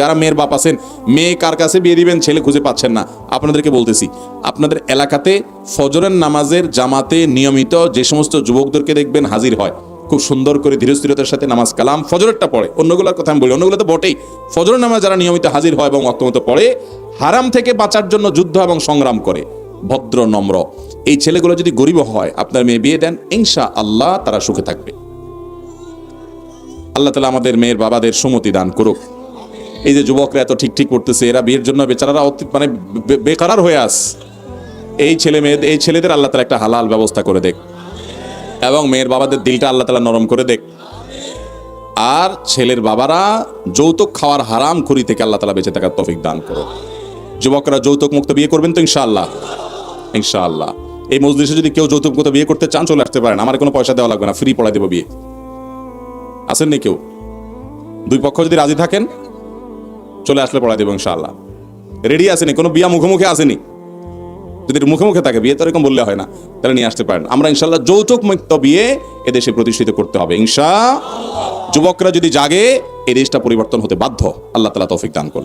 যারা মেয়ের বাপ আছেন, মেয়ে কার কাছে বিয়ে দিবেন ছেলে খুঁজে পাচ্ছেন না, আপনাদেরকে বলতেছি, আপনাদের এলাকাতে ফজরের নামাজের জামাতে নিয়মিত যে সমস্ত যুবকদেরকে দেখবেন হাজির হয়, খুব সুন্দর করে ধীরস্থিরতার সাথে নামাজ কালাম ফজরেরটা পড়ে, অন্যগুলোর কথা আমি বলি, অন্যগুলো তো বটেই, ফজরের নামাজ যারা নিয়মিত হাজির হয় এবং ওয়াক্তমতো পড়ে, হারাম থেকে বাঁচার জন্য যুদ্ধ এবং সংগ্রাম করে, ভদ্র নম্র, এই ছেলেগুলো যদি গরিব হয় আপনার মেয়ে বিয়ে দেন, ইনশাআল্লাহ তারা সুখে থাকবে। আল্লাহ তাআলা আমাদের মেয়ের বাবাদের সুমতি দান করুক। এই যে যুবকরা এত ঠিক ঠিক করতেছে, এরা বিয়ের জন্য বেচারারা মানে বেকারার হয়ে আস, এই ছেলেদের আল্লাহ তাআলা একটা হালাল ব্যবস্থা করে দেখ, এবং মেয়ের বাবাদের দিলটা আল্লাহ তাআলা নরম করে দেখ। আর ছেলের বাবারা যৌতুক খাওয়ার হারাম খড়ি থেকে আল্লাহ তাআলা বেঁচে থাকার তৌফিক দান করো। যুবকরা যৌতুক মুক্ত বিয়ে করবেন তো ইনশাআল্লাহ? ইনশাআল্লাহ। এই মজলিসে যদি কেউ যৌতুক মুক্ত বিয়ে করতে চান চলে আসতে পারেন, আমার কোনো পয়সা দেওয়া লাগবে না, ফ্রি পড়াই দেবো বিয়ে। আসেন নি কেউ? দুই পক্ষ যদি রাজি থাকেন চলে আসলে পড়াই দেবো ইনশাআল্লাহ। রেডি আসেনি? কোনো বিয়া মুখোমুখি আসেনি? যদি মুখোমুখি থাকে, বিয়ে তো এরকম বললে হয় না, তাহলে নিয়ে আসতে পারেন। আমরা ইনশাআল্লাহ যৌতুক মুক্ত বিয়ে এদেশে প্রতিষ্ঠিত করতে হবে ইনশাআল্লাহ। যুবকরা যদি জাগে এই দেশটা পরিবর্তন হতে বাধ্য। আল্লাহ তাআলা তৌফিক দান করুন।